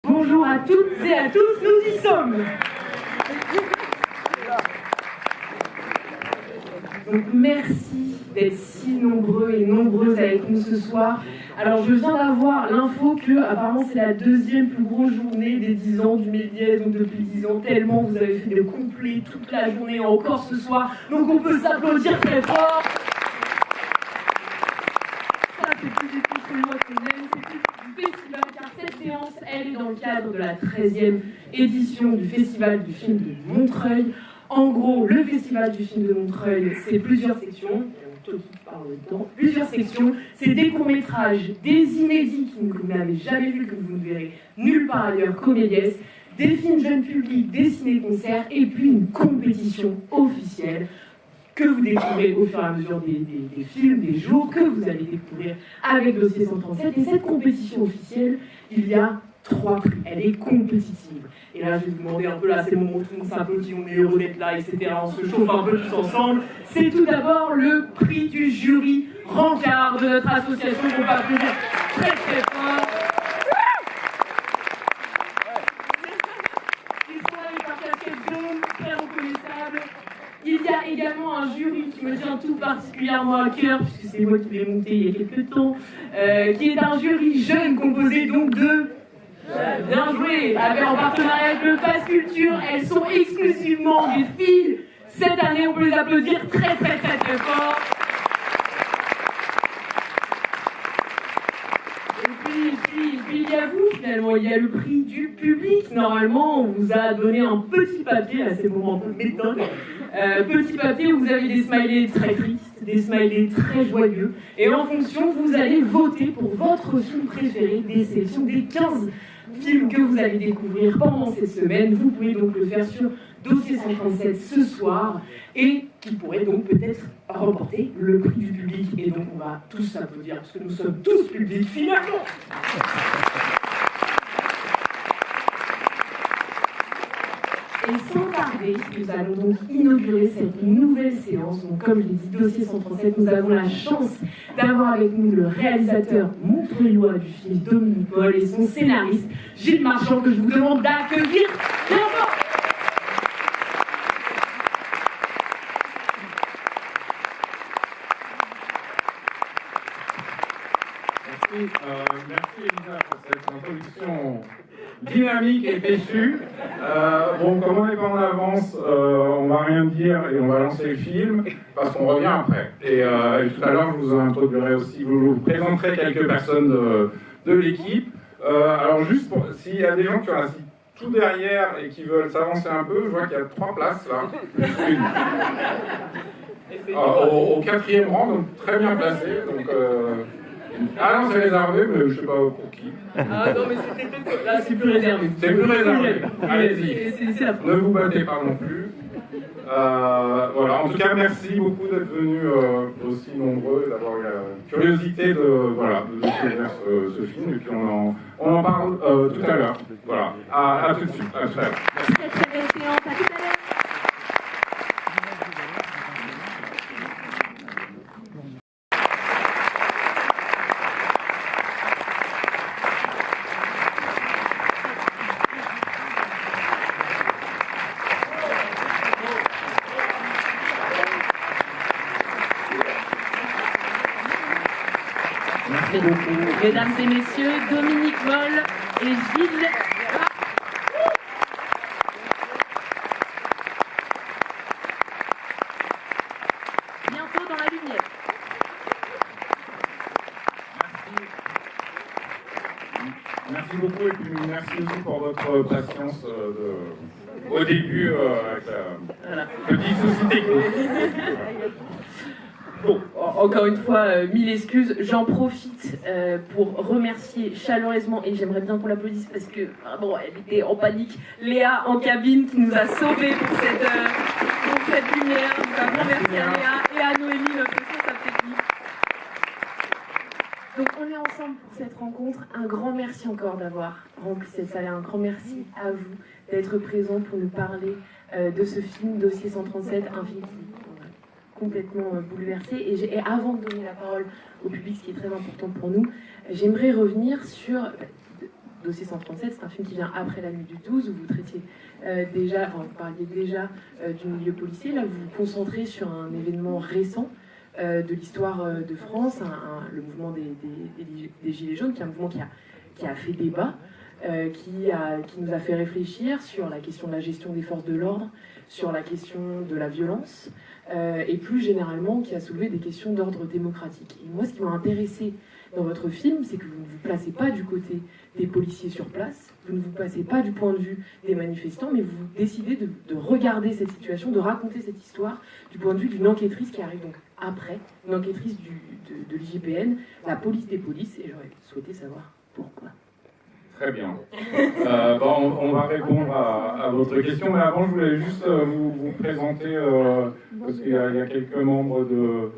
Bonjour à toutes et à tous, nous y sommes. Donc merci d'être si nombreux et nombreuses avec nous ce soir. Alors je viens d'avoir l'info que apparemment c'est la deuxième plus grosse journée des 10 ans du Méliès, donc depuis 10 ans, tellement vous avez fait le complet toute la journée, encore ce soir, donc on peut s'applaudir très fort. Ça c'est plus des trucs que moi qu'on aime, c'est plus du festival, car cette séance, elle est dans le cadre de la 13e édition du Festival du film de Montreuil. En gros, le Festival du film de Montreuil, c'est plusieurs sections. Plusieurs sections, c'est des courts-métrages, des inédits que vous n'avez jamais vus, que vous ne verrez nulle part ailleurs qu'au Méliès, des films jeunes publics, des ciné-concerts, et puis une compétition officielle que vous découvrez au fur et à mesure des films, des jours, que vous allez découvrir avec Dossier 137. Et cette compétition officielle, il y a 3 prix. Elle est compétitive. Et là, je vais vous demander un peu, là, c'est le moment où tout le monde s'applaudit, on est heureux d'être là, etc. On se chauffe un peu tous ensemble. C'est tout d'abord le prix du jury Rancard de notre association qu'on va applaudir très très fort. Ils sont avec leur casquette jaune, très reconnaissable. Il y a également un jury qui me tient tout particulièrement à cœur, puisque c'est moi qui l'ai monté il y a quelques temps, qui est un jury jeune composé donc de... Bien joué, en partenariat avec le Pass Culture, elles sont exclusivement des filles. Cette année, on peut les applaudir très très très très fort. Et puis il y a vous finalement, il y a le prix du public. Normalement, on vous a donné un petit papier, là c'est le moment de méthode. Petit papier où vous avez des smileys très tristes, des smileys très joyeux. Et en fonction, vous allez voter pour votre film préféré des sélections des 15 films que vous allez découvrir pendant cette semaine. Vous pouvez donc le faire sur Dossier 137 ce soir et qui pourrait donc peut-être remporter le prix du public. Et donc on va tous s'applaudir parce que nous sommes tous publics finalement. Et sans tarder, nous allons donc inaugurer cette nouvelle séance. Donc, comme je l'ai dit, Dossier 137, nous avons la chance d'avoir avec nous le réalisateur montreuillois du film Dominique Moll et son scénariste Gilles Marchand, que je vous demande d'accueillir bien fort. Merci Elisa pour cette introduction dynamique et péchue. Bon, comme on n'est pas en avance, on va rien dire et on va lancer le film parce qu'on revient après. Et tout à l'heure, je vous introduirai aussi, vous présenterez quelques personnes de l'équipe. Alors juste s'il y a des gens qui sont assis tout derrière et qui veulent s'avancer un peu, je vois qu'il y a 3 places là, plus une. Au 4e rang, donc très bien placé. Donc, ah non, c'est réservé, mais je ne sais pas pour qui. Ah non, mais c'était peut-être... Là, c'est plus réservé. C'est plus réservé. Allez-y. Ne vous battez pas non plus. Voilà. En tout cas, merci beaucoup d'être venus aussi nombreux, d'avoir eu la curiosité de découvrir ce film. Et puis on en parle tout à l'heure. Voilà. À tout de suite. À tout à l'heure. Très très belle séance. À tout à l'heure. Merci beaucoup. Mesdames et messieurs, Dominique Moll et Gilles. Bientôt dans la lumière. Merci beaucoup et puis merci aussi pour votre patience au début avec la petite souci technique. Bon, encore une fois, 1000 excuses. J'en profite pour remercier chaleureusement, et j'aimerais bien qu'on l'applaudisse parce que, bon, elle était en panique, Léa en cabine qui nous a sauvés pour cette lumière. Donc un grand merci à Léa et à Noémie, notre responsable technique. Donc on est ensemble pour cette rencontre. Un grand merci encore d'avoir rempli cette salle. Un grand merci à vous d'être présents pour nous parler de ce film, Dossier 137, un film qui complètement bouleversé. Et avant de donner la parole au public, ce qui est très important pour nous, j'aimerais revenir sur Dossier 137, c'est un film qui vient après La Nuit du 12, où vous traitiez déjà, enfin vous parliez déjà du milieu policier. Là, vous vous concentrez sur un événement récent de l'histoire de France, le mouvement des Gilets jaunes, qui est un mouvement qui a fait débat, qui nous a fait réfléchir sur la question de la gestion des forces de l'ordre, sur la question de la violence, et plus généralement qui a soulevé des questions d'ordre démocratique. Et moi, ce qui m'a intéressé dans votre film, c'est que vous ne vous placez pas du côté des policiers sur place, vous ne vous placez pas du point de vue des manifestants, mais vous décidez de regarder cette situation, de raconter cette histoire du point de vue d'une enquêtrice qui arrive donc après, une enquêtrice de l'IGPN, la police des polices, et j'aurais souhaité savoir pourquoi. Très bien. On va répondre à votre question, mais avant, je voulais juste vous présenter, parce qu'il y a quelques membres de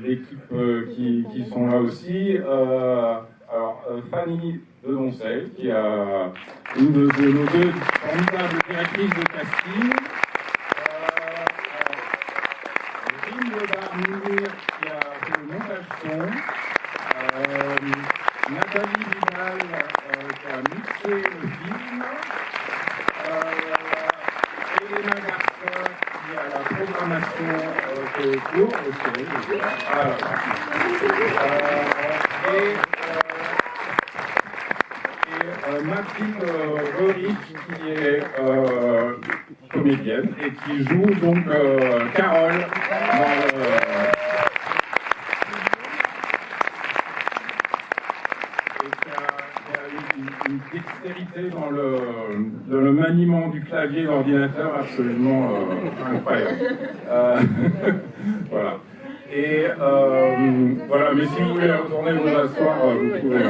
l'équipe qui sont là aussi. Alors, Fanny Dedoncel, qui est une de nos deux formidables directrices de casting. Rime Lebar-Munir, qui a fait le montage son. Nathalie Vidal, qui a mixé le film. Elena Garcia, qui a la programmation pour le série. Et Mathilde Rorich, qui est comédienne et qui joue donc Carole dans une dextérité dans le maniement du clavier d'ordinateur absolument incroyable. Voilà. Et voilà, mais si vous voulez retourner vous asseoir, vous pouvez.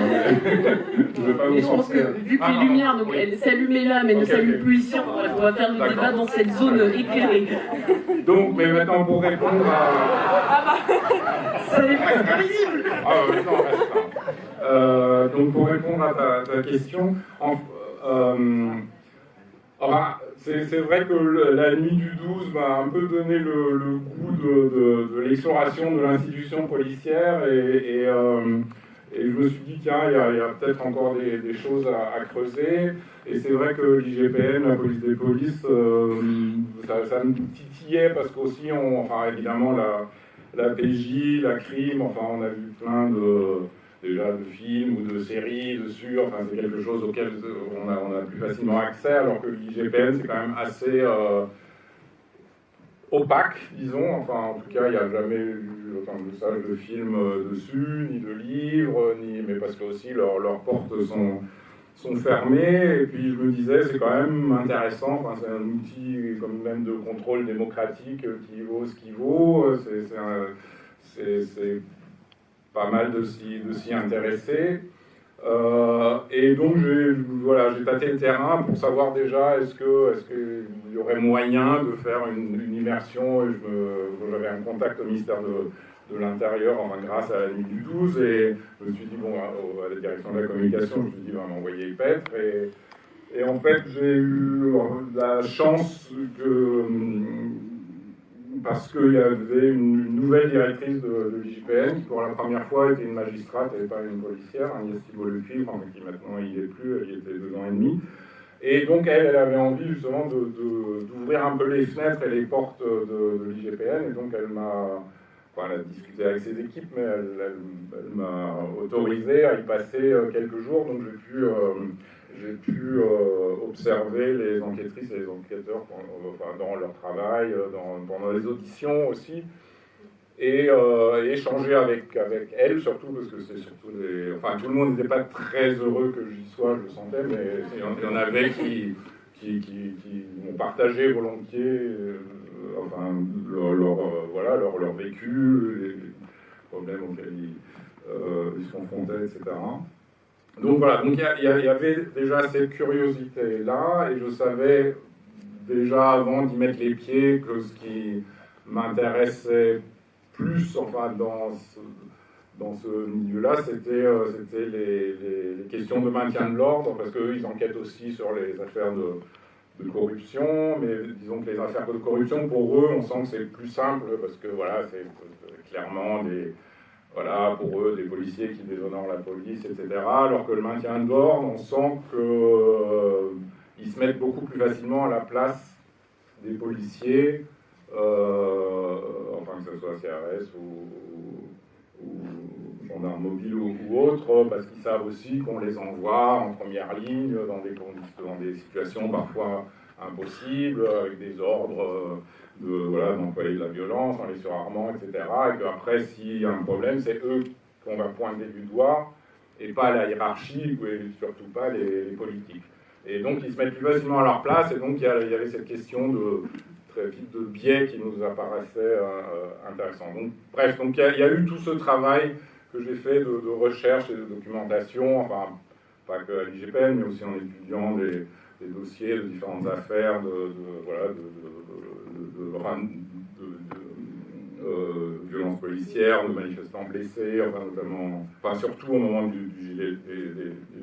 Je ne vais pas vous je pense forcer. que, vu que les lumières, donc, elles s'allumaient là, mais ne s'allument plus ici, on va faire le débat dans cette zone éclairée. Donc, mais maintenant, pour répondre à... Ah bah, c'est presque invisible. Ah oui, non, reste là. Donc, pour répondre à ta question, c'est vrai que la nuit du 12 m'a un peu donné le goût de l'exploration de l'institution policière et je me suis dit, tiens, il y a peut-être encore des choses à creuser. Et c'est vrai que l'IGPN, la police des polices, ça me titillait parce qu'aussi, évidemment, la PJ, la crime, on a vu plein déjà de films ou de séries dessus, c'est quelque chose auquel on a plus facilement accès, alors que l'IGPN c'est quand même assez opaque, disons, en tout cas il n'y a jamais eu de film dessus, ni de livres, mais parce que aussi leurs portes sont fermées, et puis je me disais c'est quand même intéressant, c'est un outil comme même de contrôle démocratique qui vaut ce qu'il vaut, c'est pas mal de s'y intéresser. Et donc j'ai tâté le terrain pour savoir déjà est-ce qu'il y aurait moyen de faire une immersion. J'avais un contact au ministère de l'Intérieur grâce à la nuit du 12 et je me suis dit à la direction de la communication, je me suis dit on va m'envoyer le Petre et en fait j'ai eu la chance parce qu'il y avait une nouvelle directrice de l'IGPN qui pour la première fois était une magistrate et pas une policière, Agnès Thibault-Lecuivre, qui maintenant il n'y est plus, elle y était 2 ans et demi. Et donc elle avait envie justement d'ouvrir un peu les fenêtres et les portes de l'IGPN, et donc elle a discuté avec ses équipes, mais elle m'a autorisé à y passer quelques jours, donc j'ai pu observer les enquêtrices et les enquêteurs dans leur travail, pendant les auditions aussi, et échanger avec elles, surtout parce que c'est surtout tout le monde n'était pas très heureux que j'y sois, je le sentais, mais il y en avait qui m'ont partagé volontiers leur vécu, les problèmes auxquels ils se confrontaient, etc. Donc voilà, il y avait déjà cette curiosité-là, et je savais déjà avant d'y mettre les pieds que ce qui m'intéressait plus dans ce milieu-là, c'était les questions de maintien de l'ordre, parce qu'eux, ils enquêtent aussi sur les affaires de corruption, mais disons que les affaires de corruption, pour eux, on sent que c'est plus simple, parce que voilà, c'est clairement voilà, pour eux, des policiers qui déshonorent la police, etc. Alors que le maintien de l'ordre, on sent qu'ils se mettent beaucoup plus facilement à la place des policiers, enfin que ce soit CRS ou gendarmes mobiles ou autres, parce qu'ils savent aussi qu'on les envoie en première ligne dans des situations parfois impossibles, avec des ordres d'employer de la violence, dans les surarmements, etc. Et qu'après, s'il y a un problème, c'est eux qu'on va pointer du doigt, et pas la hiérarchie, et surtout pas les politiques. Et donc, ils se mettent plus facilement à leur place, et donc il y avait cette question très vite de biais qui nous apparaissait intéressant. Donc, bref, donc il y a eu tout ce travail que j'ai fait de recherche et de documentation, enfin, pas que à l'IGPN, mais aussi en étudiant des dossiers de différentes affaires, violences policières, de manifestants blessés, enfin surtout au moment des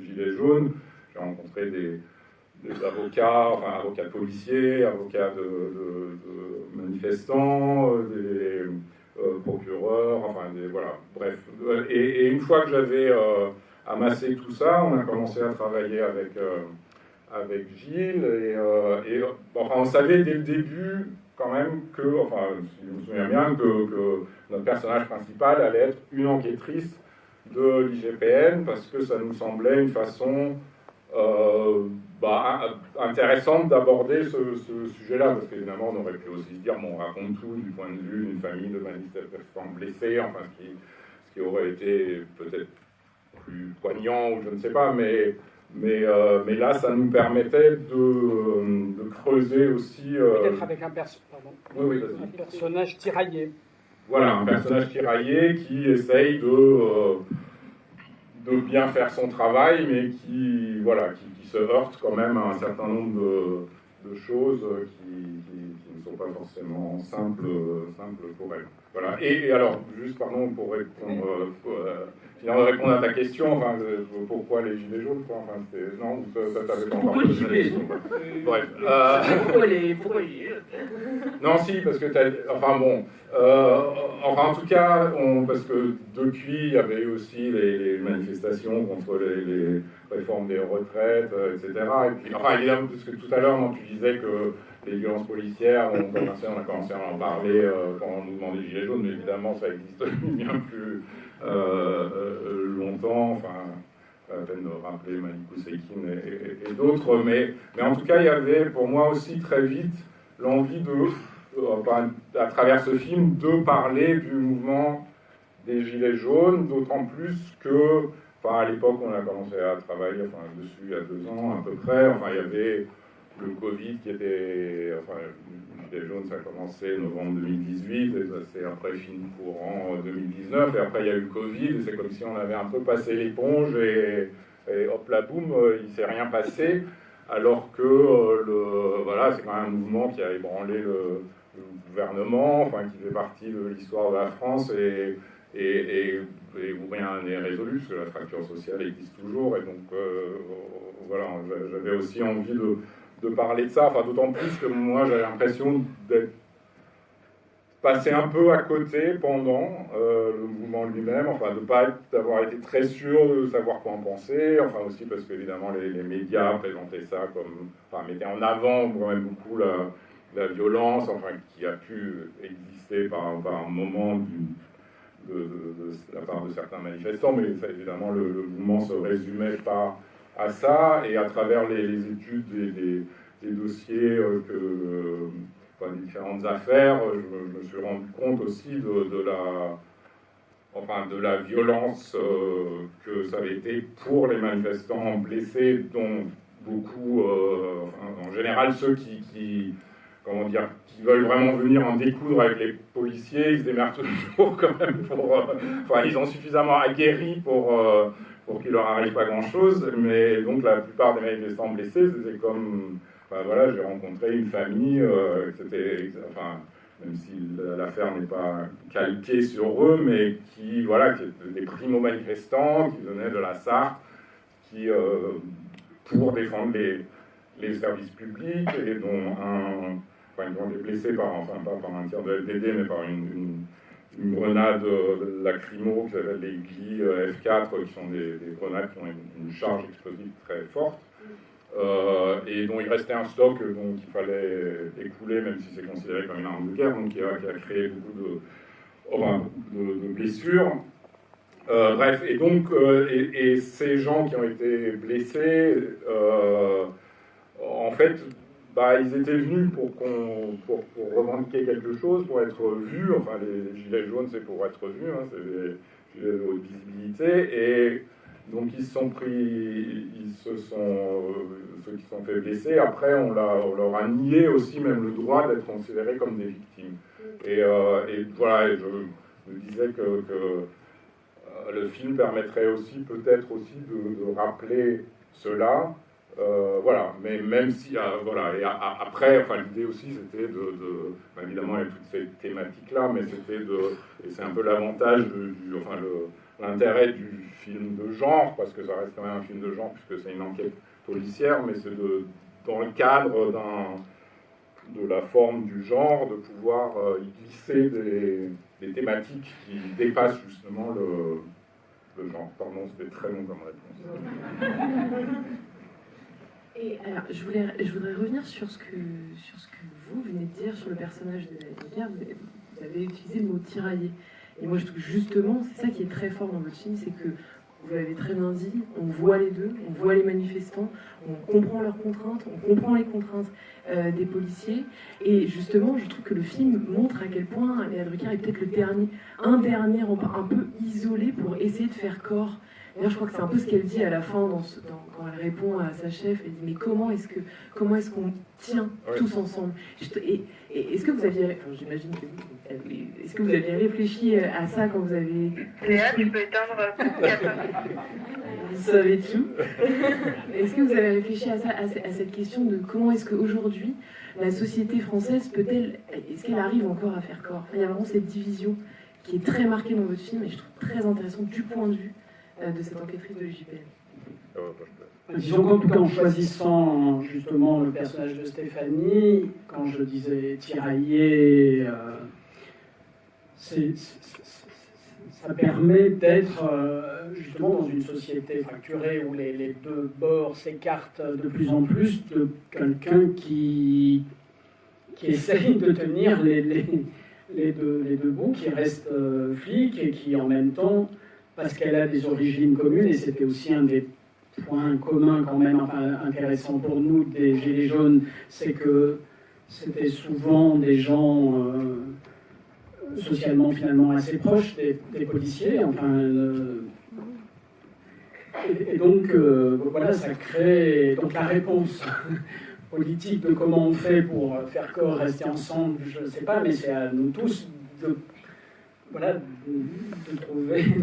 gilets jaunes. J'ai rencontré des avocats, avocats policiers, avocats de manifestants, des procureurs, bref. Et une fois que j'avais amassé tout ça, on a commencé à travailler avec Gilles, et on savait dès le début quand même que, si je me souviens bien, que notre personnage principal allait être une enquêtrice de l'IGPN, parce que ça nous semblait une façon intéressante d'aborder ce sujet-là, parce qu'évidemment on aurait pu aussi se dire, on raconte tout du point de vue d'une famille de manifestants blessés, ce qui aurait été peut-être plus poignant, ou je ne sais pas, mais là, ça nous permettait de creuser aussi... Peut-être avec un personnage tiraillé. Voilà, un personnage tiraillé qui essaye de bien faire son travail, mais qui se heurte quand même à un certain nombre de choses qui ne sont pas forcément simples pour elle. Voilà. Et alors, juste pardon, pour répondre, répondre à ta question, pourquoi les gilets jaunes, quoi, non, ça t'avait pas encore posé la question. Bref. Pourquoi les gilets jaunes? Non, si, parce que en tout cas, parce que depuis, il y avait aussi les manifestations contre les réformes des retraites, etc. Et puis, évidemment, parce que tout à l'heure, tu disais que les violences policières, on a commencé à en parler pendant le mouvement des Gilets jaunes, mais évidemment, ça existe bien plus longtemps. Pas la peine de rappeler Malikou Sekine et d'autres, mais en tout cas, il y avait pour moi aussi très vite l'envie à travers ce film, de parler du mouvement des Gilets jaunes, d'autant plus que, à l'époque, on a commencé à travailler dessus il y a 2 ans à peu près. Il y avait le Covid qui était... les Gilets jaunes, ça a commencé novembre 2018, et ça s'est après fini courant 2019, et après il y a eu le Covid, et c'est comme si on avait un peu passé l'éponge, et hop là, boum, il ne s'est rien passé, alors que c'est quand même un mouvement qui a ébranlé le gouvernement, qui fait partie de l'histoire de la France, et où rien n'est résolu, parce que la fracture sociale existe toujours, et donc j'avais aussi envie de parler de ça, d'autant plus que moi j'avais l'impression d'être passé un peu à côté pendant le mouvement lui-même, d'avoir été très sûr de savoir quoi en penser, aussi parce qu'évidemment les médias présentaient ça comme, mettaient en avant quand même beaucoup la violence, qui a pu exister par un moment de la part de certains manifestants, mais ça, évidemment le mouvement ne se résumait pas à ça, et à travers les études des dossiers des différentes affaires, je me suis rendu compte aussi de la violence que ça avait été pour les manifestants blessés, dont beaucoup, en général ceux qui veulent vraiment venir en découdre avec les policiers, ils se démerdent toujours quand même ils ont suffisamment aguerri pour qu'il leur arrive pas grand-chose, mais donc la plupart des manifestants blessés, c'était comme... j'ai rencontré une famille, même si l'affaire n'est pas calquée sur eux, mais qui étaient des primo-manifestants, qui venaient de la Sarthe, qui, pour défendre les services publics, et dont ils ont été blessés pas par un tir de LBD, mais par une une grenade lacrymo qui s'appelle les GLI F4, qui sont des grenades qui ont une charge explosive très forte, et dont il restait un stock donc il fallait écouler, même si c'est considéré comme une arme de guerre, donc qui a créé beaucoup de blessures. Bref, et donc, et ces gens qui ont été blessés, en fait, bah, ils étaient venus pour revendiquer quelque chose, pour être vus. Enfin, les gilets jaunes, c'est pour être vus, hein, c'est des gilets de haute visibilité. Et donc, ceux qui se sont fait blesser, après, on leur a nié aussi même le droit d'être considérés comme des victimes. Et voilà, et je me disais que le film permettrait aussi peut-être aussi de rappeler cela, voilà. Mais même si voilà, et après, enfin l'idée aussi c'était évidemment il y a toutes ces thématiques là, mais c'était et c'est un peu l'avantage l'intérêt du film de genre, parce que ça reste quand même un film de genre puisque c'est une enquête policière, mais c'est dans le cadre de la forme du genre, de pouvoir y glisser des thématiques qui dépassent justement le genre. Pardon, c'était très long comme réponse. Et alors, je voudrais revenir sur ce que vous venez de dire sur le personnage de Pierre. Vous avez utilisé le mot tirailler. Et moi, je trouve justement, c'est ça qui est très fort dans votre film, c'est que vous l'avez très bien dit, on voit les deux, on voit les manifestants, on comprend leurs contraintes, on comprend les contraintes des policiers. Et justement, je trouve que le film montre à quel point Léa Drucker est peut-être un dernier un peu isolé pour essayer de faire corps. D'ailleurs, je crois que c'est un peu ce qu'elle dit à la fin quand elle répond à sa chef. Elle dit mais comment est-ce qu'on tient tous ensemble? Et est-ce que vous aviez, enfin, j'imagine que oui, est-ce que vous aviez réfléchi à ça quand vous avez Léa, tu peux éteindre pour 14. Vous savez tout. Est-ce que vous avez réfléchi à ça, à cette question de comment est-ce qu'aujourd'hui la société française est-ce qu'elle arrive encore à faire corps? Enfin, il y a vraiment cette division qui est très marquée dans votre film et je trouve très intéressante du point de vue de cette enquêtrice de l'IGPN. Disons qu'en tout cas, en choisissant justement le personnage de Stéphanie, quand je disais tirailler, ça permet d'être justement dans une société fracturée où les deux bords s'écartent de plus en plus, de quelqu'un qui essaye de tenir les deux bouts, qui reste flic et qui en même temps, parce qu'elle a des origines communes, et c'était aussi un des points communs quand même, enfin, intéressants pour nous des Gilets jaunes, c'est que c'était souvent des gens socialement finalement assez proches des policiers, enfin, et donc voilà, ça crée donc la réponse politique de comment on fait pour faire corps, rester ensemble, je ne sais pas, mais c'est à nous tous de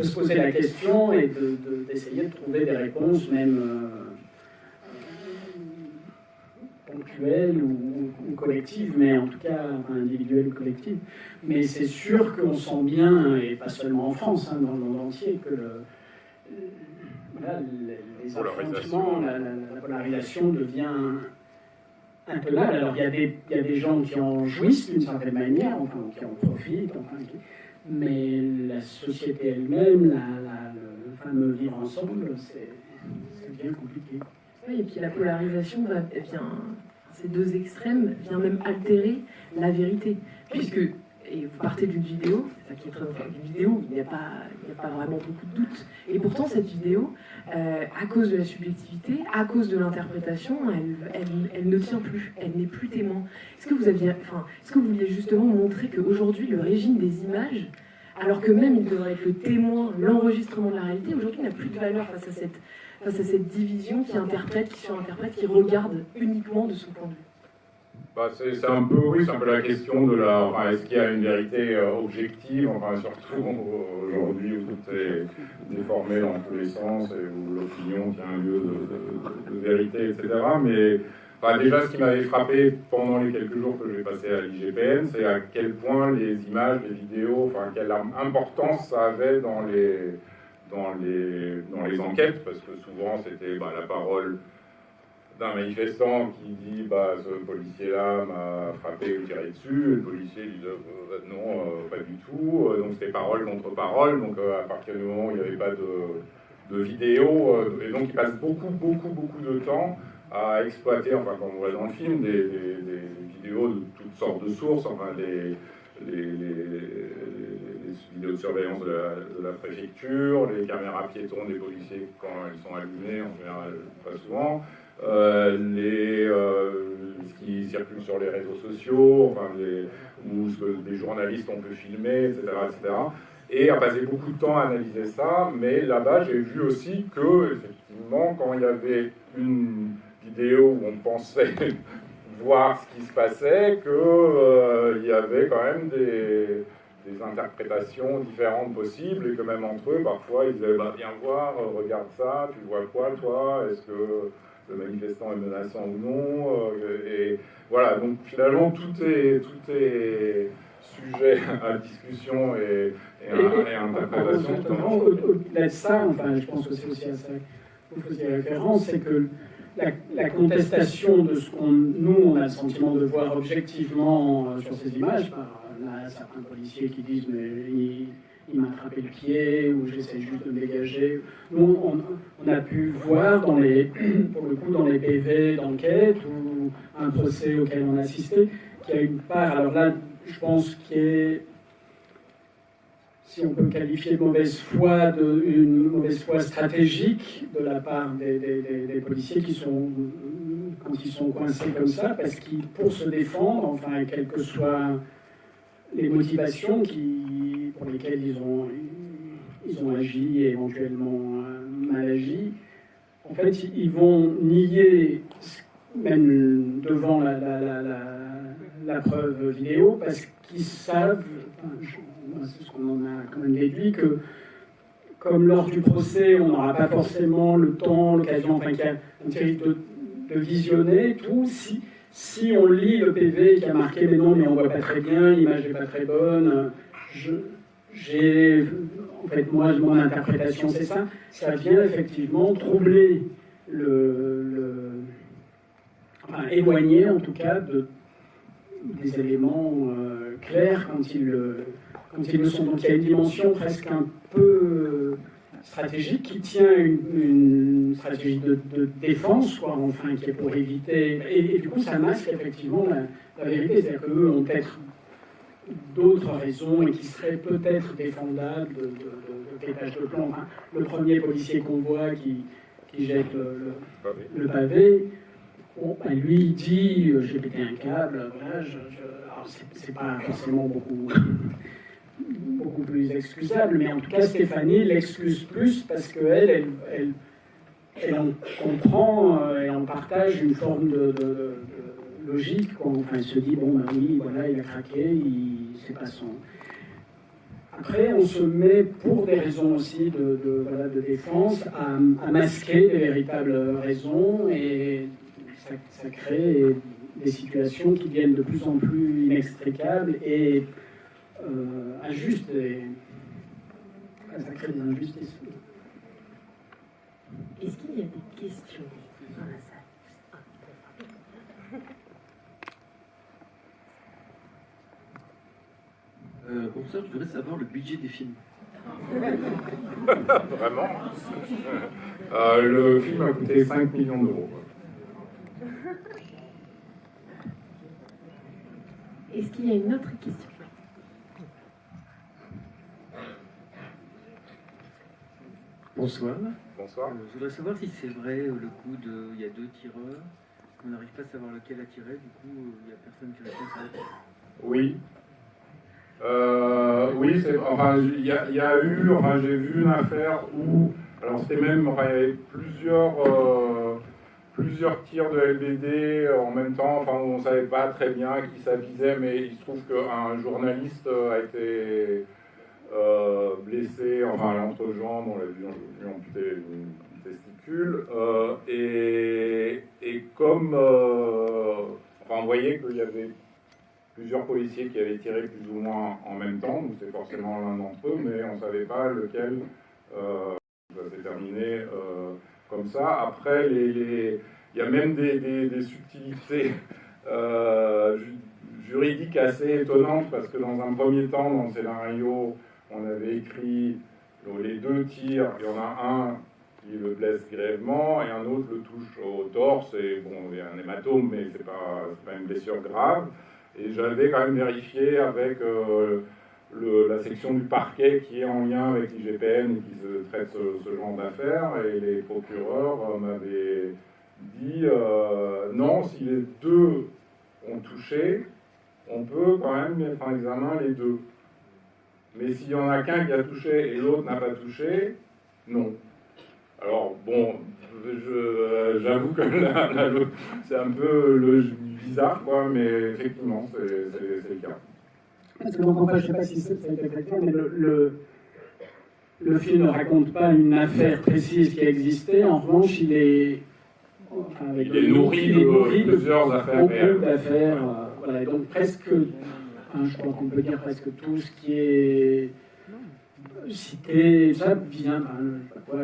se poser la question et d'essayer de trouver des réponses, même ponctuelles ou collectives, mais en tout cas individuelles ou collectives. Mais c'est sûr qu'on sent bien, et pas seulement en France, hein, dans le monde entier, que les affrontements, la polarisation devient intenable. Alors il y a des gens qui en jouissent d'une certaine manière, enfin, qui en profitent, enfin, mais la société elle-même, le fameux vivre ensemble, c'est bien compliqué. Oui, et puis la polarisation ces deux extrêmes, vient même altérer la vérité. Puisque, et vous partez d'une vidéo, c'est ça qui est très important, une vidéo où il n'y a pas vraiment beaucoup de doutes. Et pourtant, cette vidéo, à cause de la subjectivité, à cause de l'interprétation, elle ne tient plus, elle n'est plus témoin. Est-ce que vous vouliez justement montrer qu'aujourd'hui, le régime des images, alors que même il devrait être le témoin, l'enregistrement de la réalité, aujourd'hui n'a plus de valeur face à cette division qui interprète, qui surinterprète, qui regarde uniquement de son point de vue? Bah, c'est un peu, oui, c'est un peu la question de est-ce qu'il y a une vérité objective, enfin, surtout aujourd'hui où tout est déformé dans tous les sens et où l'opinion tient un lieu de vérité, etc. Mais déjà, ce qui m'avait frappé pendant les quelques jours que j'ai passé à l'IGPN, c'est à quel point les images, les vidéos, quelle importance ça avait dans les enquêtes, parce que souvent c'était la parole d'un manifestant qui dit bah, ce policier-là m'a frappé ou tiré dessus, et le policier lui dit non, pas du tout, donc c'était parole contre parole, donc à partir du moment où il n'y avait pas de vidéo, et donc il passe beaucoup de temps à exploiter, enfin comme on voit dans le film, des vidéos de toutes sortes de sources, enfin les vidéos de surveillance de la préfecture, les caméras piétons des policiers quand elles sont allumées, en général pas souvent, ce qui circule sur les réseaux sociaux, enfin ou ce que des journalistes ont pu filmer, etc. Et a passé beaucoup de temps à analyser ça, mais là-bas j'ai vu aussi que, effectivement, quand il y avait une vidéo où on pensait voir ce qui se passait, qu'il y avait quand même des interprétations différentes possibles, et que même entre eux, parfois, ils disaient bah, viens voir, regarde ça, tu vois quoi toi, est-ce que le manifestant est menaçant ou non, et voilà, donc finalement tout est sujet à discussion et à interprétation. Au-delà de ça, enfin, je pense que c'est aussi à ça qu'il faut faisiez référence, c'est que la contestation de ce nous, on a le sentiment de voir objectivement sur ces images, là, certains policiers qui disent mais il m'a attrapé le pied, ou j'essaie juste de me dégager. Nous, on a pu voir pour le coup, dans les PV d'enquête, ou un procès auquel on a assisté, qu'il y a une part, alors là, je pense qu'il est, si on peut qualifier de mauvaise foi, une mauvaise foi stratégique de la part des policiers qui sont, quand ils sont coincés comme ça, parce qu'ils, pour se défendre, enfin, quelles que soient les motivations pour lesquelles ils ont agi et éventuellement mal agi, en fait, ils vont nier, même devant la preuve vidéo, parce qu'ils savent, c'est ce qu'on en a quand même déduit, que comme lors du procès, on n'aura pas forcément le temps, l'occasion, enfin, qu'il y a une série de visionner tout, si on lit le PV qui a marqué mais non, mais on voit pas très bien, l'image n'est pas très bonne, en fait, moi, mon interprétation, c'est ça, ça vient effectivement troubler enfin, éloigner en tout cas des éléments clairs quand ils le sont. Donc il y a une dimension presque un peu stratégique qui tient une stratégie de défense, quoi, enfin, qui est pour éviter. Et du coup, ça masque effectivement la vérité. C'est-à-dire qu'eux ont peut-être d'autres raisons et qui seraient peut-être défendables de pétage de plomb. Enfin, le premier policier qu'on voit qui jette le pavé, bon, ben lui, il dit j'ai pété un câble, voilà, alors c'est pas forcément beaucoup plus excusable, mais en tout cas, Stéphanie l'excuse plus parce qu'elle en comprend et en partage une forme de logique, quoi. Enfin, elle se dit bon, ben oui, voilà, il a craqué, c'est pas son. Après, on se met, pour des raisons aussi de défense, à masquer les véritables raisons, et ça crée des situations qui deviennent de plus en plus inextricables et injustes. Et ça crée des injustices. Est-ce qu'il y a des questions dans la salle? Bonsoir, je voudrais savoir le budget des films. Vraiment le film a coûté 5 millions d'euros. Est-ce qu'il y a une autre question? Bonsoir. Bonsoir. Je voudrais savoir si c'est vrai le coup de... Il y a 2 tireurs, on n'arrive pas à savoir lequel a tiré, du coup il n'y a personne qui répond à ça. Oui. Oui, enfin, il y a eu, enfin, j'ai vu une affaire où, alors c'était même, enfin, il y avait plusieurs tirs de LBD en même temps, enfin, on ne savait pas très bien qui ça visait, mais il se trouve qu'un journaliste a été blessé, enfin, à l'entrejambe, on l'a vu amputer une testicule, et comme, enfin, on voyait qu'il y avait plusieurs policiers qui avaient tiré plus ou moins en même temps, donc c'est forcément l'un d'entre eux, mais on ne savait pas lequel ça s'est terminé comme ça. Après, Il y a même des subtilités juridiques assez étonnantes, parce que dans un premier temps, dans le scénario, on avait écrit les 2 tirs, il y en a un qui le blesse grièvement et un autre le touche au torse, et bon, il y a un hématome, mais c'est pas une blessure grave. Et j'avais quand même vérifié avec la section du parquet qui est en lien avec l'IGPN et qui se traite ce genre d'affaires, et les procureurs m'avaient dit non, si les 2 ont touché, on peut quand même mettre en examen les 2. Mais s'il y en a qu'un qui a touché et l'autre n'a pas touché, non. Alors bon, j'avoue que c'est un peu bizarre, quoi, mais effectivement, c'est le cas. Parce que donc, enfin, je ne sais pas si ça a été clair, mais le film ne raconte pas une affaire précise qui a existé. En revanche, il est nourri de plusieurs affaires. Beaucoup d'affaires. Voilà, et donc presque, enfin, je crois qu'on peut dire presque tout ce qui est cité, ça vient,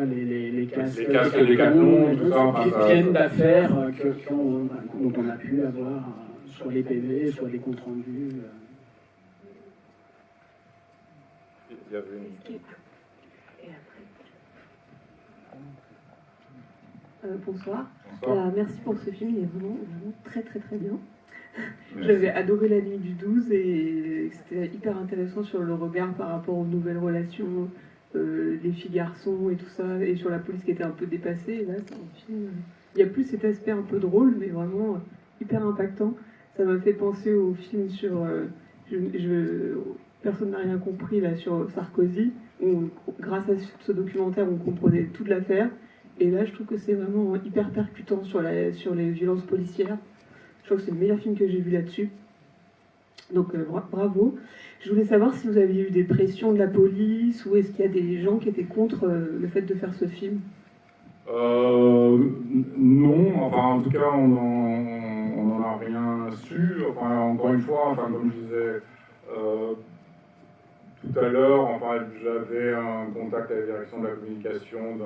les casques des Decathlon, tout ça, viennent d'affaires dont on a pu avoir soit les PV, soit des comptes rendus. Il y avait une... Bonsoir. Bonsoir. Merci pour ce film, il est vraiment très très très bien. Merci. J'avais adoré La Nuit du 12 et c'était hyper intéressant sur le regard par rapport aux nouvelles relations, les filles-garçons et tout ça, et sur la police qui était un peu dépassée. Et là, c'est un film. Il y a plus cet aspect un peu drôle, mais vraiment hyper impactant. Ça m'a fait penser au film sur. Personne n'a rien compris là sur Sarkozy, où grâce à ce documentaire, on comprenait toute l'affaire. Et là, je trouve que c'est vraiment hyper percutant sur les violences policières. Je crois que c'est le meilleur film que j'ai vu là-dessus. Donc bravo. Je voulais savoir si vous aviez eu des pressions de la police ou est-ce qu'il y a des gens qui étaient contre le fait de faire ce film? Non, enfin en tout cas on n'en a rien su. Enfin, encore une fois, enfin, comme je disais tout à l'heure, enfin, j'avais un contact avec la direction de la communication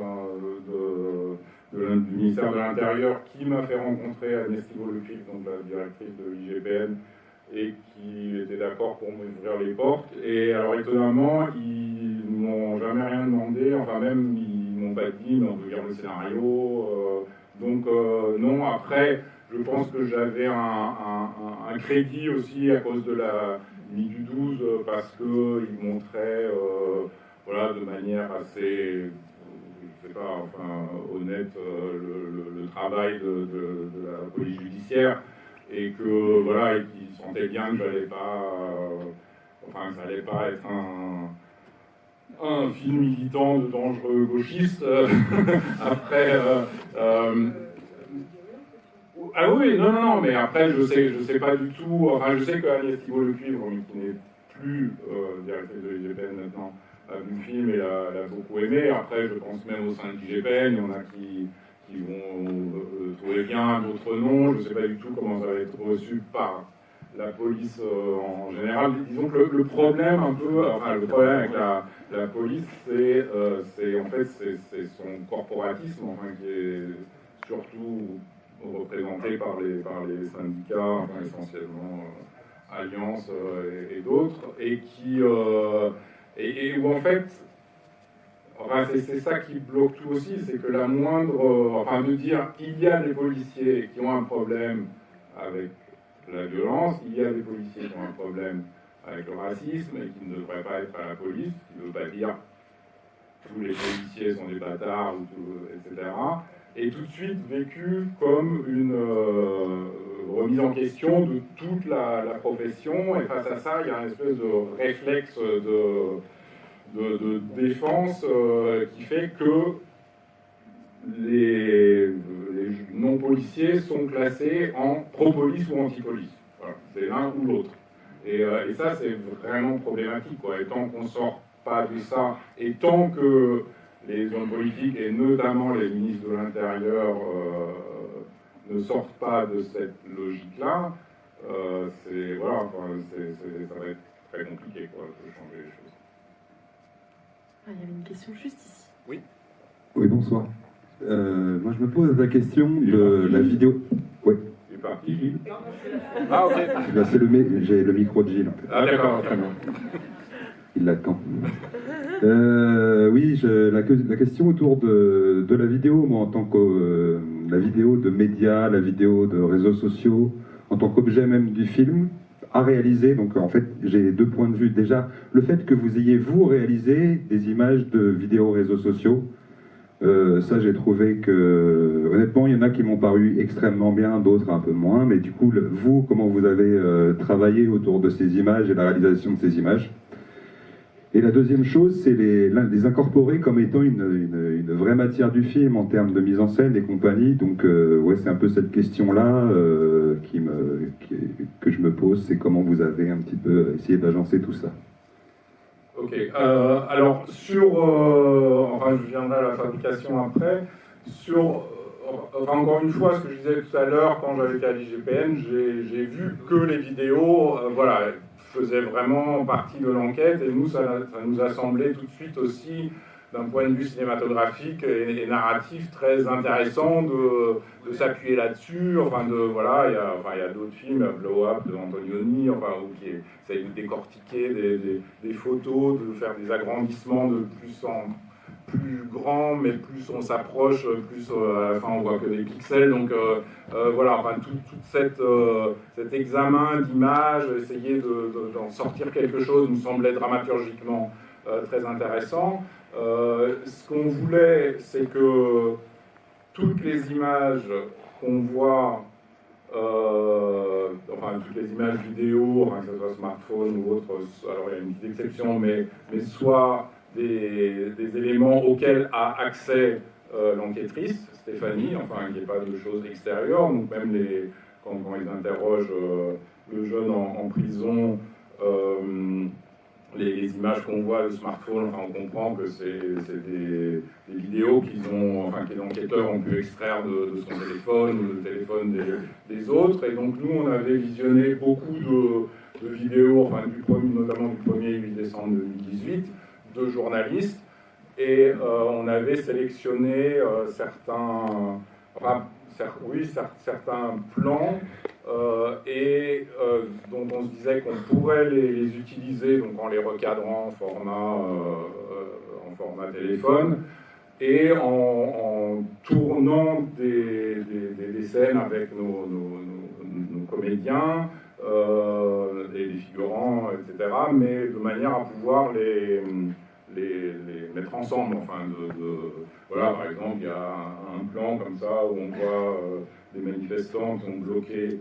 du ministère de l'Intérieur qui m'a fait rencontrer Agnès Thibault-Lecric, donc la directrice de l'IGPN, et qui était d'accord pour m'ouvrir les portes. Et alors étonnamment, ils m'ont jamais rien demandé, enfin même ils m'ont pas dit mais on peut lire le scénario. Donc non, après je pense que j'avais un crédit aussi à cause de la nuit du 12 parce qu'ils montraient voilà, de manière assez je sais pas, enfin, honnête le travail de la police judiciaire. Et que voilà, et qui sentaient bien que j'allais pas, enfin, ça allait pas être un film militant de dangereux gauchistes. Après, ah oui, non, mais après je sais pas du tout. Enfin, je sais qu'Agnès Thibault-Lecric, qui n'est plus directrice de l'IGPN maintenant, a vu le film et l'a beaucoup aimé. Après, je pense même au sein de l'IGPN, il y en a qui vont trouver bien, d'autres non. Je ne sais pas du tout comment ça va être reçu par la police en général. Disons que le problème un peu, enfin le problème avec la police, c'est en fait c'est son corporatisme, enfin, qui est surtout représenté par les syndicats, enfin, essentiellement Alliance et d'autres, et qui et où en fait enfin, c'est ça qui bloque tout aussi, c'est que la moindre... Enfin, de dire il y a des policiers qui ont un problème avec la violence, il y a des policiers qui ont un problème avec le racisme et qui ne devraient pas être à la police, ce qui ne veut pas dire tous les policiers sont des bâtards, etc. Et tout de suite vécu comme une remise en question de toute la profession, et face à ça, il y a une espèce de réflexe de défense qui fait que les non-policiers sont classés en pro-police ou anti-police. Voilà, c'est l'un ou l'autre. Et ça, c'est vraiment problématique, quoi. Et tant qu'on ne sort pas de ça, et tant que les hommes politiques, et notamment les ministres de l'Intérieur, ne sortent pas de cette logique-là, voilà, enfin, ça va être très compliqué, quoi, de changer les choses. Ah, il y avait une question juste ici. Oui. Oui, bonsoir. Moi, je me pose la question de la vidéo. Oui. Il est parti, Gilles. Ah, ok. Là, j'ai le micro de Gilles. En fait. Ah, d'accord, très bien. Il l'attend. Oui, la question autour de la vidéo, moi, en tant que la vidéo de médias, la vidéo de réseaux sociaux, en tant qu'objet même du film, à réaliser. Donc, en fait, j'ai deux points de vue. Déjà, le fait que vous ayez, vous, réalisé des images de vidéos réseaux sociaux, ça, j'ai trouvé que, honnêtement, il y en a qui m'ont paru extrêmement bien, d'autres un peu moins. Mais du coup, vous, comment vous avez travaillé autour de ces images et la réalisation de ces images? Et la deuxième chose, c'est les incorporer comme étant une vraie matière du film en termes de mise en scène et compagnie. Donc, ouais, c'est un peu cette question-là que je me pose, c'est comment vous avez un petit peu essayé d'agencer tout ça. Ok, alors enfin je viendrai à la fabrication après, enfin encore une fois, ce que je disais tout à l'heure, quand j'avais été à l'IGPN, j'ai vu que les vidéos, voilà, faisaient vraiment partie de l'enquête, et nous, ça nous a semblé tout de suite aussi, d'un point de vue cinématographique et narratif, très intéressant de s'appuyer là-dessus. Enfin, voilà, il y a d'autres films, Blow Up de Antonioni, enfin, qui essayent de décortiquer des photos, de faire des agrandissements de plus en plus grands, mais plus on s'approche, plus à la fin on voit que des pixels. Donc voilà, enfin, tout cet examen d'images, essayer d'en sortir quelque chose nous semblait dramaturgiquement très intéressant. Ce qu'on voulait, c'est que toutes les images qu'on voit, enfin toutes les images vidéo, enfin, que ce soit smartphone ou autre, alors il y a une petite exception, mais soit des éléments auxquels a accès l'enquêtrice, Stéphanie, enfin qu'il n'y ait pas de choses extérieures, donc même quand ils interrogent le jeune en prison, les images qu'on voit, le smartphone, enfin, on comprend que c'est des vidéos que les enquêteurs ont pu extraire de son téléphone ou du téléphone des autres. Et donc nous, on avait visionné beaucoup de vidéos, enfin, notamment du 1er 8 décembre 2018, de journalistes. Et on avait sélectionné certains plans dont on se disait qu'on pourrait les utiliser donc en les recadrant en format téléphone et en tournant des scènes avec nos comédiens, des figurants, etc., mais de manière à pouvoir les mettre ensemble. Enfin, voilà, par exemple, il y a un plan comme ça où on voit des manifestants qui sont bloqués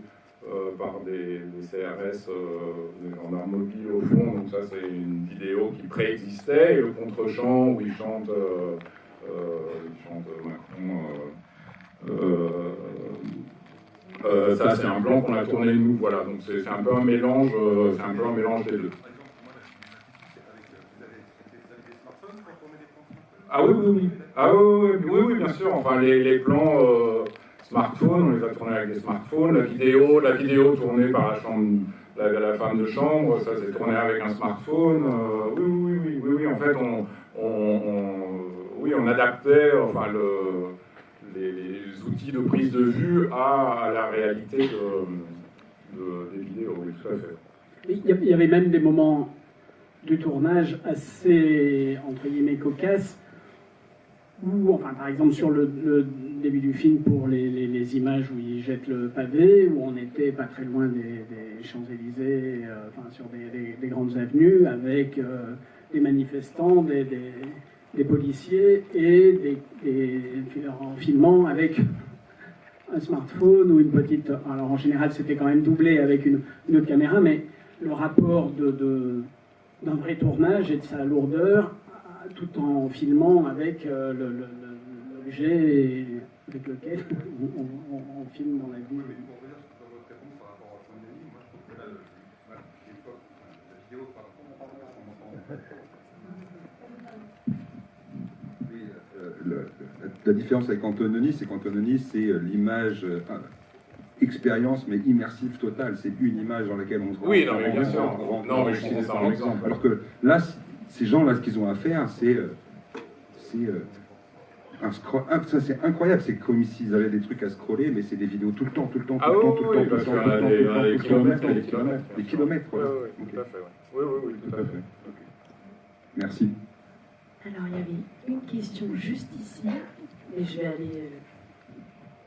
par des CRS, des gendarmes mobiles au fond. Donc ça, c'est une vidéo qui préexistait. Et le contre-champ où ils chantent Macron. Ça, c'est un plan qu'on a tourné nous. Voilà, donc c'est un peu un mélange, des deux. Ah oui. Ah oui, bien sûr. Enfin, les plans smartphone, on les a tournés avec des smartphones. La vidéo tournée par la femme de chambre, ça s'est tourné avec un smartphone. Oui. En fait, on adaptait, enfin, les outils de prise de vue à la réalité des vidéos. Oui, tout à fait. Il y avait même des moments du tournage assez, entre guillemets, cocasses, où, enfin, par exemple, sur le début du film, pour les images où ils jettent le pavé, où on n'était pas très loin des Champs-Élysées, enfin, sur des grandes avenues, avec des manifestants, des policiers, et en filmant avec un smartphone ou une petite... Alors, en général, c'était quand même doublé avec une autre caméra, mais le rapport d'un vrai tournage et de sa lourdeur, tout en filmant avec l'objet avec lequel on filme dans la vie. La différence avec Antonioni, c'est qu'Antonioni, c'est l'image expérience, mais immersive totale. C'est une image dans laquelle on se rend. Oui, non, mais bien sûr. Non, mais je disais ça en exemple. Alors que là, ces gens-là, ce qu'ils ont à faire, c'est ça c'est incroyable, c'est comme s'ils avaient des trucs à scroller, mais c'est des vidéos tout le temps, tout le temps, tout le Ah temps, oui, tout oui, le temps, parce tout qu'il le y temps, en a tout des le temps, des tout le temps, kilomètres tout le et des temps, kilomètres. des kilomètres, Oui, voilà. oui, Ok. tout à fait. Oui, oui, oui, tout à fait. Merci. Alors, il y avait une question juste ici, mais je vais aller.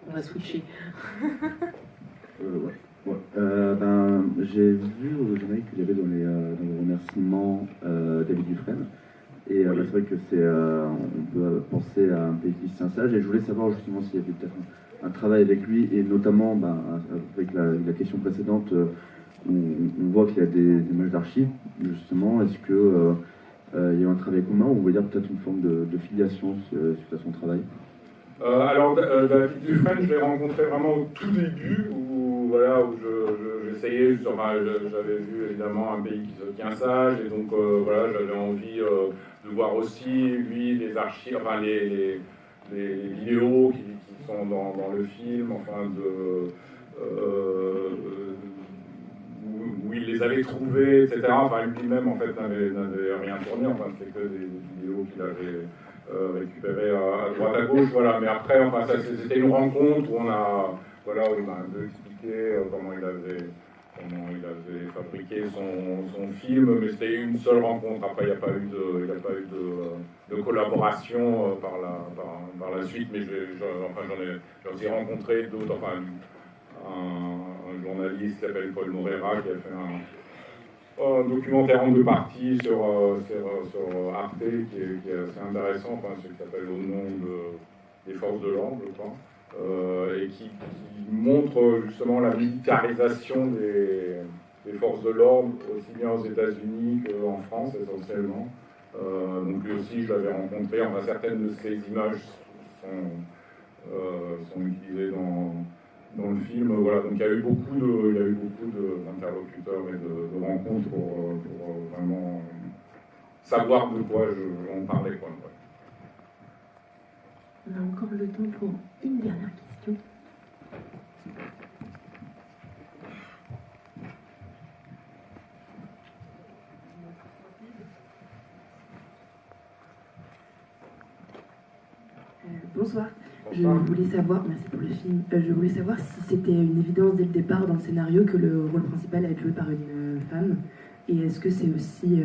On va switcher. J'ai vu au générique qu'il y avait dans les remerciements David Dufresne. Et Oui. c'est vrai que on peut penser à un politicien sage. Et je voulais savoir justement s'il y avait peut-être un travail avec lui, et notamment avec la question précédente, où on voit qu'il y a des images d'archives, justement. Est-ce que il y a un travail commun, ou on va dire peut-être une forme de filiation suite à son travail? Alors, David Dufresne, je l'ai rencontré vraiment au tout début, où j'essayais, j'avais vu évidemment Un pays qui se tient sage, et donc voilà, j'avais envie de voir aussi, lui, les archives, enfin les vidéos qui sont dans le film, enfin où il les avait trouvées, etc. Enfin, lui-même, en fait, n'avait rien tourné, enfin, c'est que des vidéos qu'il avait récupérées à droite à gauche, voilà. Mais après, enfin, c'était une rencontre où il m'a un peu expliqué comment il avait fabriqué son film, mais c'était une seule rencontre. Après, il n'y a pas eu de collaboration par la suite, mais j'en ai rencontré d'autres, enfin, un journaliste qui s'appelle Paul Moreira, qui a fait un documentaire en 2 parties sur Arte, qui est assez intéressant, enfin, qui s'appelle Au nom des forces de l'ordre, je crois. Et qui montre justement la militarisation des forces de l'ordre, aussi bien aux États-Unis qu'en France essentiellement. Donc lui aussi, je l'avais rencontré. Enfin, certaines de ces images sont utilisées dans le film. Voilà. Donc il y a eu beaucoup d'interlocuteurs et de rencontres pour vraiment savoir de quoi on parlait, quoi. On a encore le temps pour une dernière question. Bonsoir. Je voulais savoir, merci pour le film, je voulais savoir si c'était une évidence dès le départ dans le scénario que le rôle principal allait être joué par une femme, et est-ce que c'est aussi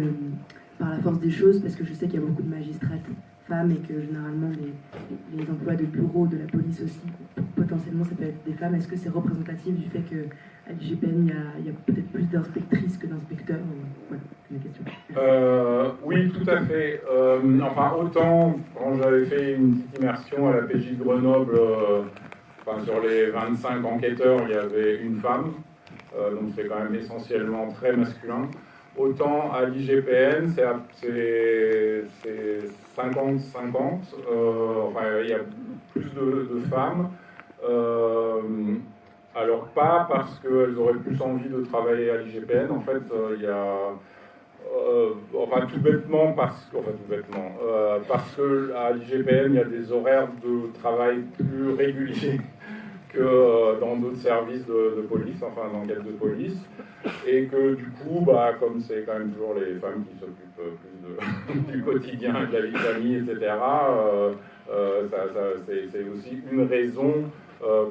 par la force des choses, parce que je sais qu'il y a beaucoup de magistrates femmes et que généralement les emplois de bureau de la police aussi, potentiellement ça peut être des femmes. Est-ce que c'est représentatif du fait qu'à l'IGPN il y a peut-être plus d'inspectrices que d'inspecteurs? Voilà, c'est ma question. Oui, tout à fait. Enfin, autant quand j'avais fait une petite immersion à la PJ de Grenoble, sur les 25 enquêteurs, il y avait une femme, donc c'est quand même essentiellement très masculin. Autant à l'IGPN, c'est 50-50, il y a plus de femmes. Alors pas parce qu'elles auraient plus envie de travailler à l'IGPN, en fait, il y a... tout bêtement, parce que à l'IGPN, il y a des horaires de travail plus réguliers que dans d'autres services de police, enfin d'enquête de police, et que du coup, comme c'est quand même toujours les femmes qui s'occupent plus du quotidien, de la vie de famille, etc., c'est aussi une raison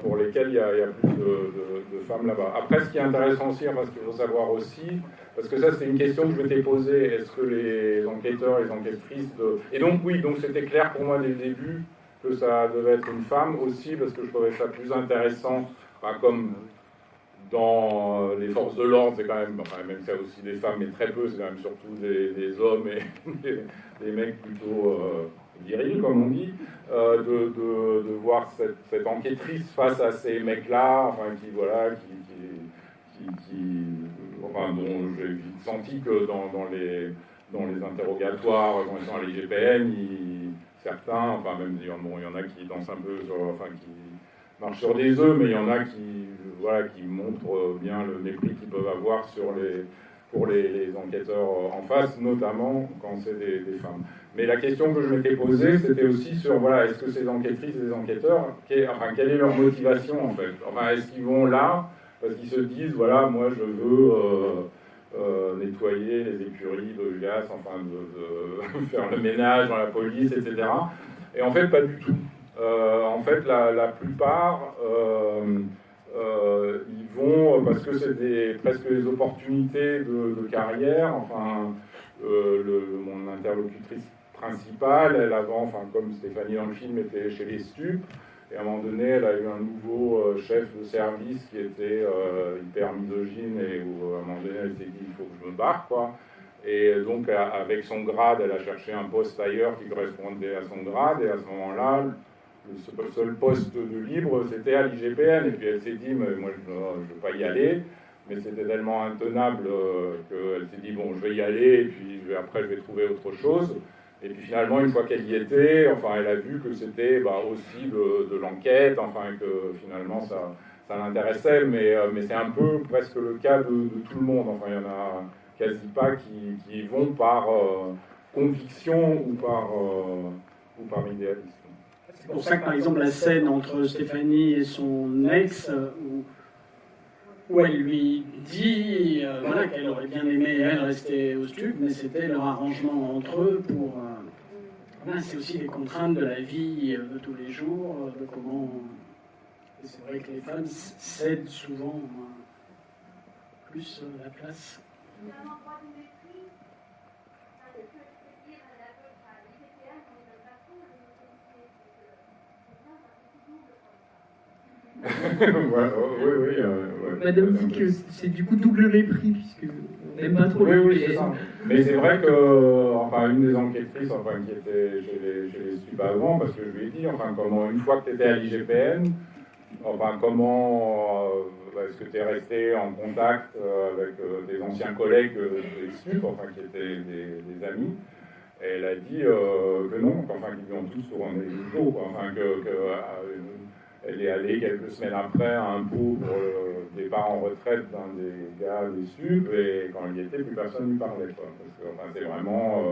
pour lesquelles il y a plus de femmes là-bas. Après, ce qui est intéressant aussi, parce qu'il faut savoir aussi, parce que ça c'est une question que je m'étais posée, est-ce que les enquêteurs et les enquêtrices Et donc oui, donc c'était clair pour moi dès le début que ça devait être une femme aussi, parce que je trouvais ça plus intéressant, comme dans les forces de l'ordre, c'est quand même, même s'il y a aussi des femmes, mais très peu, c'est quand même surtout des hommes et des mecs plutôt virils, comme on dit, de voir cette enquêtrice face à ces mecs-là, dont j'ai senti que dans les interrogatoires, quand ils sont à l'IGPN, certains, même il y en a qui dansent un peu, qui marchent sur des œufs, mais il y en a qui montrent bien le mépris qu'ils peuvent avoir pour les enquêteurs en face, notamment quand c'est des femmes. Mais la question que je m'étais posée, c'était aussi sur, est-ce que ces enquêtrices et ces enquêteurs, quelle est leur motivation en fait? Est-ce qu'ils vont là parce qu'ils se disent, moi je veux nettoyer les écuries de gaz, de faire le ménage dans la police, etc. Et en fait, pas du tout. En fait, la plupart, ils vont, parce que c'est presque des opportunités de carrière, enfin, mon interlocutrice principale, elle avant, enfin, comme Stéphanie dans le film, était chez les Stupes, et à un moment donné, elle a eu un nouveau chef de service qui était hyper misogyne, et où à un moment donné, elle s'est dit, il faut que je me barre, quoi. Et donc, avec son grade, elle a cherché un poste ailleurs qui correspondait à son grade, et à ce moment-là, le seul poste de libre, c'était à l'IGPN. Et puis elle s'est dit, mais moi, je ne veux pas y aller. Mais c'était tellement intenable qu'elle s'est dit, bon, je vais y aller, et puis après, je vais trouver autre chose. Et puis finalement, une fois qu'elle y était, enfin, elle a vu que c'était aussi de l'enquête, enfin, que finalement, ça l'intéressait. Mais c'est un peu presque le cas de tout le monde. Enfin, il y en a quasi pas qui y vont par conviction ou par idéalisme. C'est pour ça que, par exemple, la scène entre Stéphanie et son ex, où elle lui dit voilà, qu'elle aurait bien aimé, elle, rester au stup, mais c'était leur arrangement entre eux pour... voilà, c'est aussi des contraintes de la vie de tous les jours, de comment... Et c'est vrai que les femmes cèdent souvent plus la place. Oui. Madame dit que c'est du coup double mépris, puisque on n'aime pas trop le Oui, c'est ça. Mais c'est vrai que, enfin, une des enquêtrices, enfin, qui était chez les Stupes avant, parce que je lui ai dit, enfin, comment, une fois que tu étais à l'IGPN, enfin, comment est-ce que tu es resté en contact avec des anciens collègues des Stupes, enfin, qui étaient des amis. Et elle a dit que non, enfin, qu'ils ont tous tourné le dos, enfin, elle est allée quelques semaines après à un pot pour le départ en retraite d'un des gars des Stupes, et quand elle y était, plus personne ne lui parlait, quoi. Parce que enfin, c'est vraiment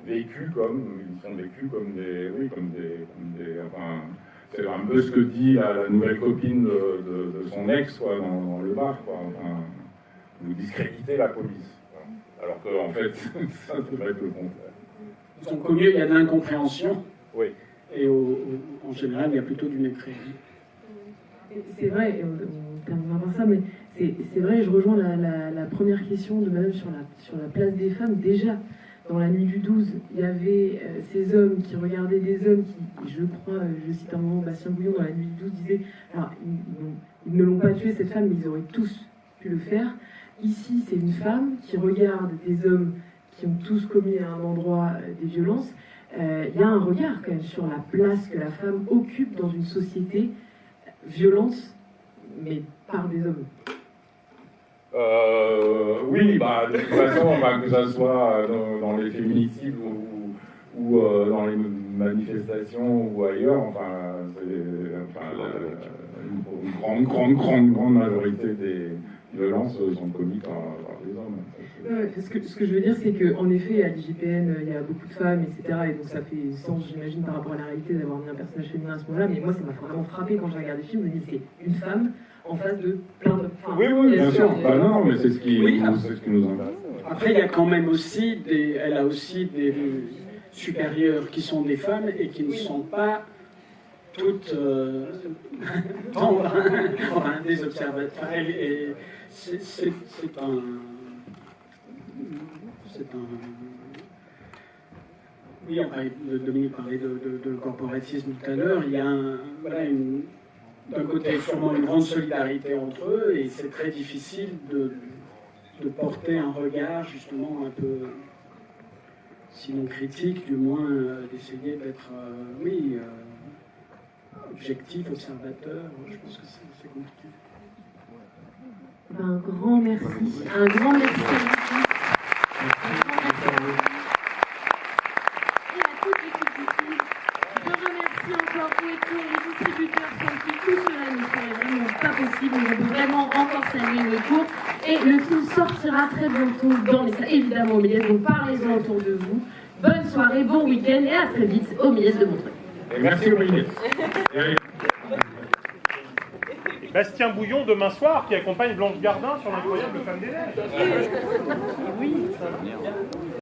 vécu comme, ils sont vécus comme des enfin, c'est un peu ce que dit la nouvelle copine de son ex, quoi, dans le bar, quoi. Enfin, vous discréditez la police. Voilà. Alors qu'en fait, ça devrait être le contraire. Donc au mieux, il y a de l'incompréhension. Oui. Et en général, il y a plutôt du mépris. C'est vrai, on terminera par ça, mais c'est vrai, je rejoins la première question de madame sur la place des femmes. Déjà, dans la nuit du 12, il y avait ces hommes qui regardaient des hommes qui, je crois, je cite un moment, Bastien Bouillon dans la nuit du 12 disait, alors ils ne l'ont pas tué cette femme, mais ils auraient tous pu le faire. Ici, c'est une femme qui regarde des hommes qui ont tous commis à un endroit des violences. Il y a un regard quand même sur la place que la femme occupe dans une société violente, mais par des hommes. Oui, de toute façon, que ça soit dans les féminicides ou dans les manifestations ou ailleurs, enfin, une grande majorité des violences sont commises par des hommes. Ce que je veux dire, c'est qu'en effet, à l'IGPN, il y a beaucoup de femmes, etc. Et donc ça fait sens, j'imagine, par rapport à la réalité d'avoir mis un personnage féminin à ce moment-là. Mais moi, ça m'a vraiment frappé quand j'ai regardé le film. Je me dis, c'est une femme en face de plein de... Enfin, oui, bien sûr. Non, mais c'est ce qui nous intéresse. Après, il y a quand même aussi elle a aussi des supérieures qui sont des femmes et qui ne sont pas toutes des observateurs. C'est un... Oui, Dominique parlait de corporatisme tout à l'heure. Il y a d'un côté sûrement une grande solidarité entre eux, et c'est très difficile de porter un regard justement un peu, sinon critique, du moins d'essayer d'être, objectif, observateur. Je pense que c'est compliqué. Un grand merci. Un grand merci à vous. Et à toute l'équipe du film. Je remercie encore Echo, les distributeurs, sans qui tout cela ne serait vraiment pas possible. On peut vraiment encore saluer Echo. Et le film sortira très bientôt dans les salles, évidemment au Méliès. Donc parlez-en autour de vous. Bonne soirée, bon week-end et à très vite au Méliès de Montreuil. Et merci au Méliès. Bastien Bouillon demain soir qui accompagne Blanche Gardin sur l'incroyable Femme des Neiges. Oui, ça va.